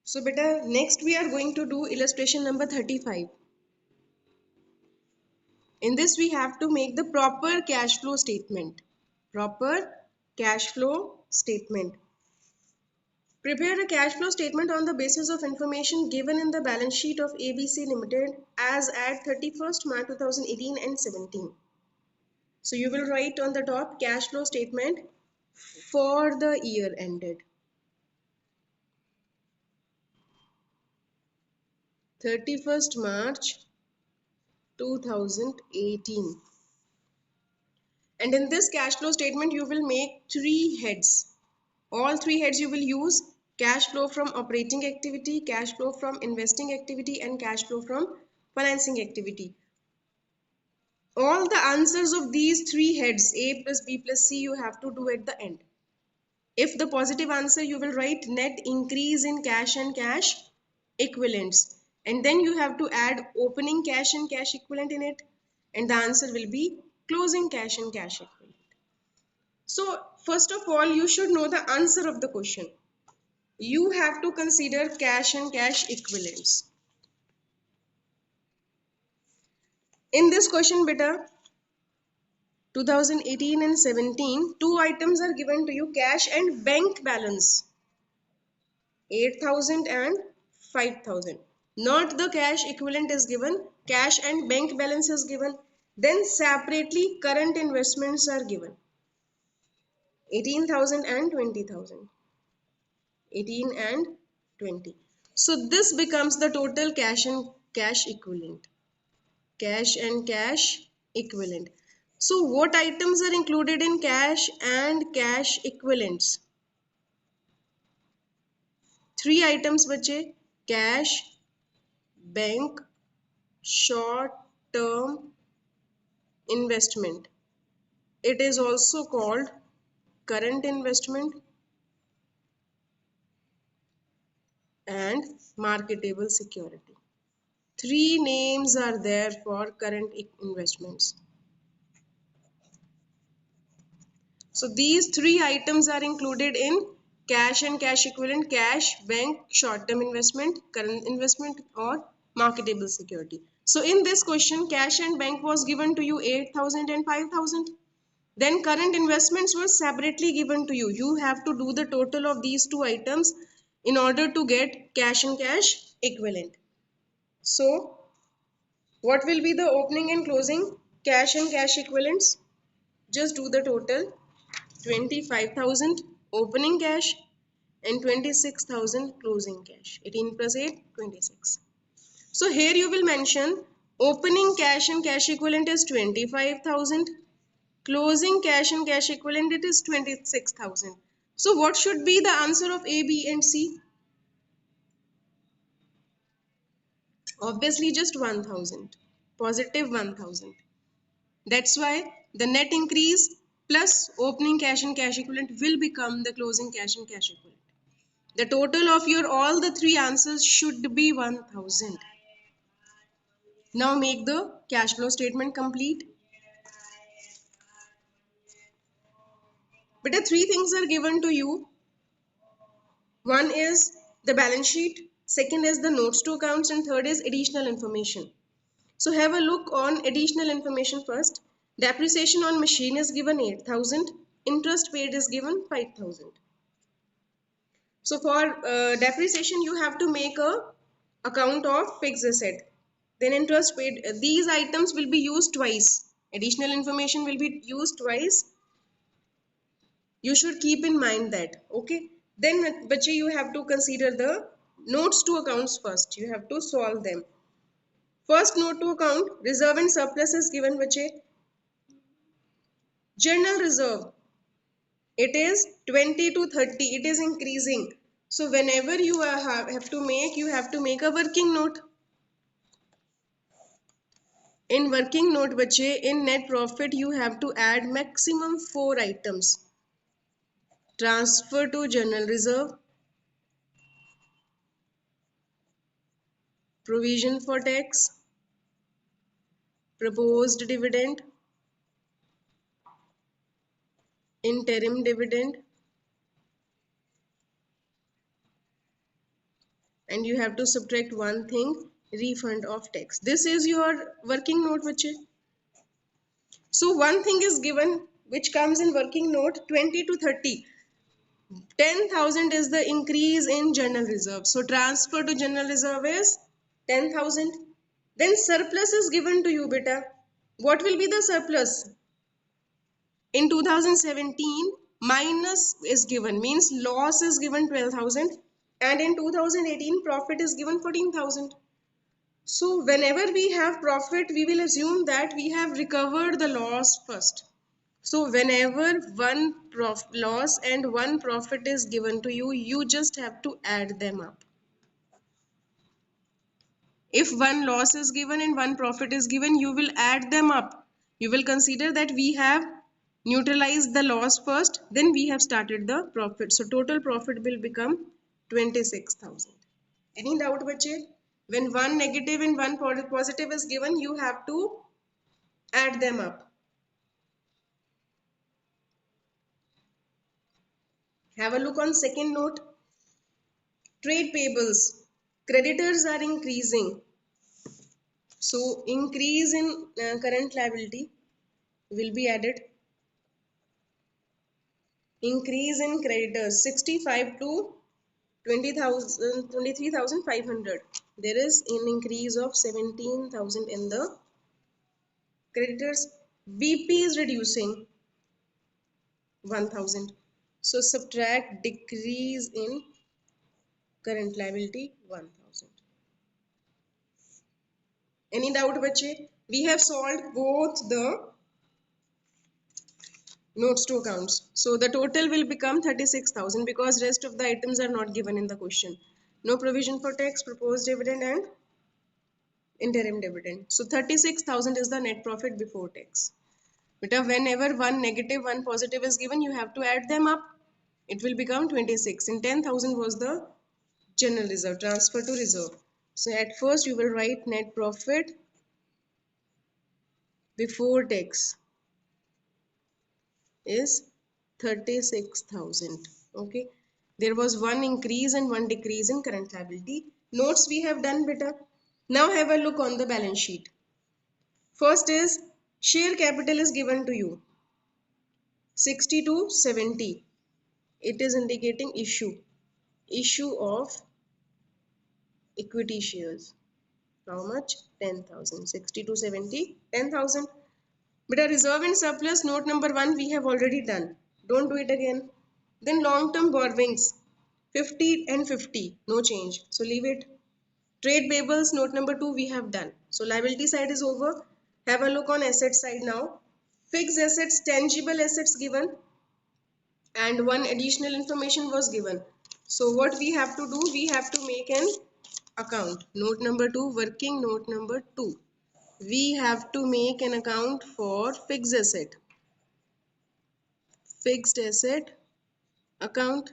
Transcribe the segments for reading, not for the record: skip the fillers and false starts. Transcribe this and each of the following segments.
So beta, next we are going to do illustration number 35. In this we have to make the proper cash flow statement. Proper cash flow statement. Prepare a cash flow statement on the basis of information given in the balance sheet of ABC Limited as at 31st March 2018 and 17. So you will write on the top cash flow statement for the year ended 31st March 2018. And in this cash flow statement, you will make three heads. All three heads you will use cash flow from operating activity, cash flow from investing activity, and cash flow from financing activity. All the answers of these three heads, A plus B plus C, you have to do at the end. If the positive answer, you will write net increase in cash and cash equivalents. And then you have to add opening cash and cash equivalent in it. And the answer will be closing cash and cash equivalent. So, first of all, you should know the answer of the question. You have to consider cash and cash equivalents. In this question, beta, 2018 and 17, two items are given to you, cash and bank balance, 8,000 and 5,000. Not the cash equivalent is given, cash and bank balance is given. Then separately current investments are given, 18,000 and 20,000. 18 and 20. So this becomes the total cash and cash equivalent. Cash and cash equivalent. So what items are included in cash and cash equivalents? Three items बचे, cash, bank, short term investment. It is also called current investment and marketable security. Three names are there for current investments. So these three items are included in cash and cash equivalent, cash, bank, short-term investment, current investment or marketable security. So in this question, cash and bank was given to you 8,000 and 5,000. Then current investments were separately given to you. You have to do the total of these two items in order to get cash and cash equivalent. So what will be the opening and closing cash and cash equivalents? Just do the total. 25,000 opening cash and 26,000 closing cash. 18 plus 8, 26. So here you will mention opening cash and cash equivalent is 25,000. Closing cash and cash equivalent it is 26,000. So what should be the answer of A, B and C? Obviously just 1,000. Positive 1,000. That's why the net increase plus opening cash and cash equivalent will become the closing cash and cash equivalent. The total of your all the three answers should be 1,000. Now make the cash flow statement complete. But the three things are given to you. One is the balance sheet, second is the notes to accounts, and third is additional information. So have a look on additional information first. Depreciation on machine is given 8,000. Interest paid is given 5,000. So for depreciation, you have to make a account of fixed asset. Then interest paid. These items will be used twice. Additional information will be used twice. You should keep in mind that. Okay. Then, bache, you have to consider the notes to accounts first. You have to solve them. First note to account, reserve and surplus is given, bache. General reserve. It is 20 to 30. It is increasing. So whenever you have to make a working note. In working note, bache, in net profit, you have to add maximum 4 items. Transfer to general reserve, provision for tax, proposed dividend, interim dividend, and you have to subtract one thing, refund of tax. This is your working note, bache. So one thing is given which comes in working note 20 to 30. 10,000 is the increase in general reserve. So transfer to general reserve is 10,000. Then surplus is given to you, beta. What will be the surplus? In 2017, minus is given, means loss is given 12,000, and in 2018, profit is given 14,000. So whenever we have profit, we will assume that we have recovered the loss first. So whenever one loss and one profit is given to you, you just have to add them up. If one loss is given and one profit is given, you will add them up. You will consider that we have neutralized the loss first, then we have started the profit. So total profit will become 26,000. Any doubt, bache? When one negative and one positive is given, you have to add them up. Have a look on second note. Trade payables. Creditors are increasing. So increase in current liability will be added. Increase in creditors 65 to 20,000, 23,500. There is an increase of 17,000 in the creditors. BP is reducing 1,000. So subtract decrease in current liability 1,000. Any doubt, bache? We have solved both the notes to accounts. So the total will become 36,000 because rest of the items are not given in the question. No provision for tax, proposed dividend and interim dividend. So 36,000 is the net profit before tax. But whenever one negative, one positive is given, you have to add them up. It will become 26. And 10,000 was the general reserve, transfer to reserve. So at first you will write net profit before tax is 36,000. Okay. There was one increase and one decrease in current liability. Notes we have done, beta. Now have a look on the balance sheet. First is share capital is given to you 60 to 70. It is indicating issue of equity shares. How much? 10,000. 60 to 70, 10,000. But a reserve and surplus, note number 1 we have already done. Don't do it again. Then long term borrowings 50 and 50, no change. So leave it. Trade payables, note number 2 we have done. So liability side is over. Have a look on asset side now. Fixed assets, tangible assets given, and one additional information was given. So what we have to do, we have to make an account. Note number 2, working note number 2. We have to make an account for fixed asset. Fixed asset account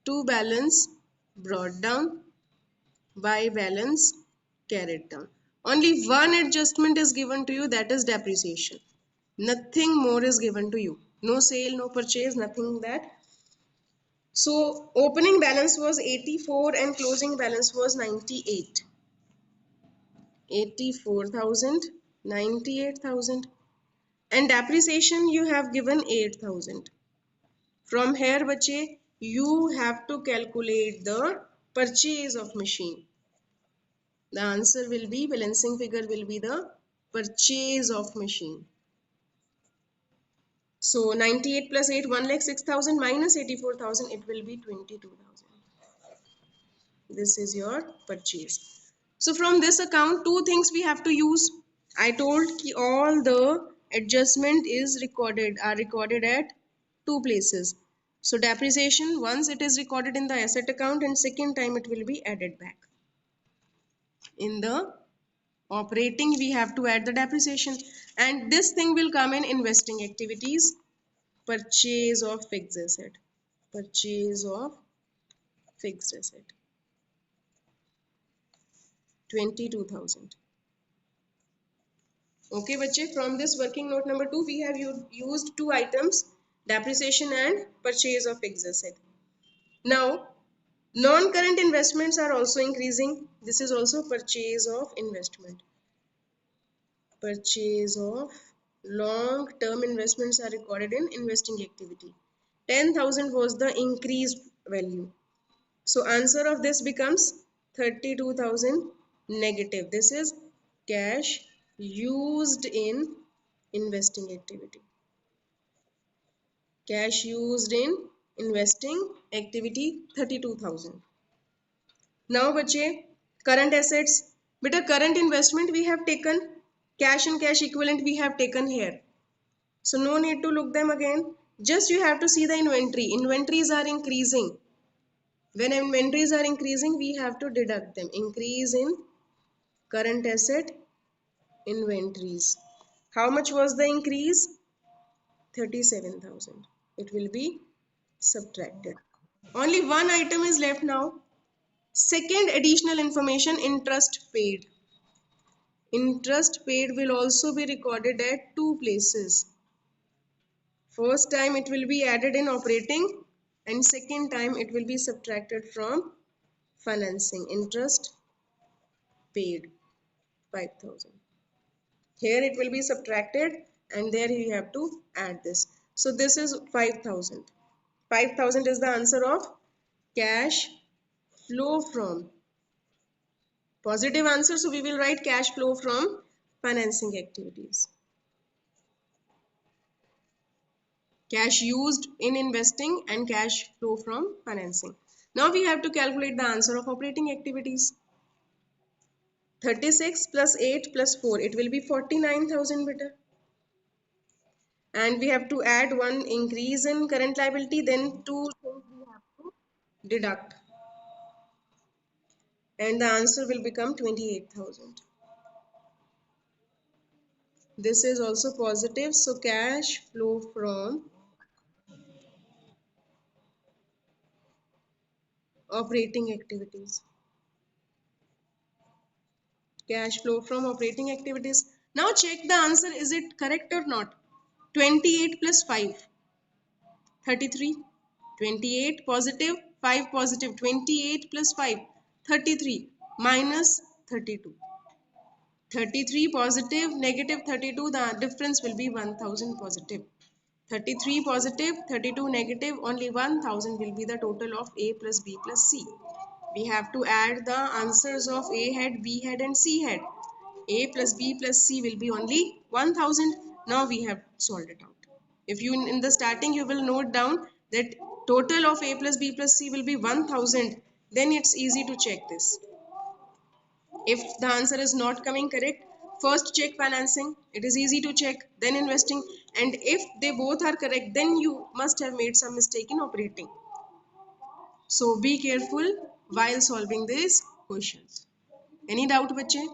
to balance brought down by balance carried down. Only one adjustment is given to you, that is depreciation. Nothing more is given to you. No sale, no purchase, nothing that. So opening balance was 84 and closing balance was 98. 84,000, 98,000. And depreciation you have given 8,000. From here, bache, you have to calculate the purchase of machine. The answer will be, balancing figure will be the purchase of machine. So 98 plus 8, 1,06,000 minus 84,000, it will be 22,000. This is your purchase. So from this account, two things we have to use. I told ki all the adjustment are recorded at two places. So depreciation, once it is recorded in the asset account, and second time it will be added back. In the operating, we have to add the depreciation, and this thing will come in investing activities. Purchase of fixed asset. Purchase of fixed asset. 22,000. Okay, bache, from this working note number 2, we have used two items, depreciation and purchase of fixed asset. Now, Non-current investments are also increasing. This is also purchase of investment. Purchase of long-term investments are recorded in investing activity. 10,000 was the increased value. So answer of this becomes 32,000 negative. This is cash used in investing activity. Cash used in investing activity 32,000. Now बच्चे current assets. Beta current investment we have taken, cash and cash equivalent we have taken here. So no need to look them again. Just you have to see the inventory. Inventories are increasing. When inventories are increasing, we have to deduct them. Increase in current asset inventories. How much was the increase? 37,000. It will be subtracted. Only one item is left now. Second additional information, interest paid. Interest paid will also be recorded at two places. First time it will be added in operating and second time it will be subtracted from financing. Interest paid 5,000. Here it will be subtracted and there you have to add this. So this is 5,000. 5,000 is the answer of cash flow from. Positive answer, so we will write cash flow from financing activities. Cash used in investing and cash flow from financing. Now we have to calculate the answer of operating activities. 36 plus 8 plus 4, it will be 49,000 beta. And we have to add one increase in current liability, then two things we have to deduct. And the answer will become 28,000. This is also positive, so cash flow from operating activities. Cash flow from operating activities. Now check the answer, is it correct or not? 28 plus 5, 33. 28 positive, 5 positive. 28 plus 5, 33 minus 32. 33 positive, negative 32, the difference will be 1000 positive. 33 positive, 32 negative, only 1000 will be the total of A plus B plus C. We have to add the answers of A head, B head and C head. A plus B plus C will be only 1000. Now we have solved it out. If you in the starting you will note down that total of A plus B plus C will be 1000, then it's easy to check this. If the answer is not coming correct, first check financing. It is easy to check, then investing. And if they both are correct, then you must have made some mistake in operating. So be careful while solving these questions. Any doubt, bache?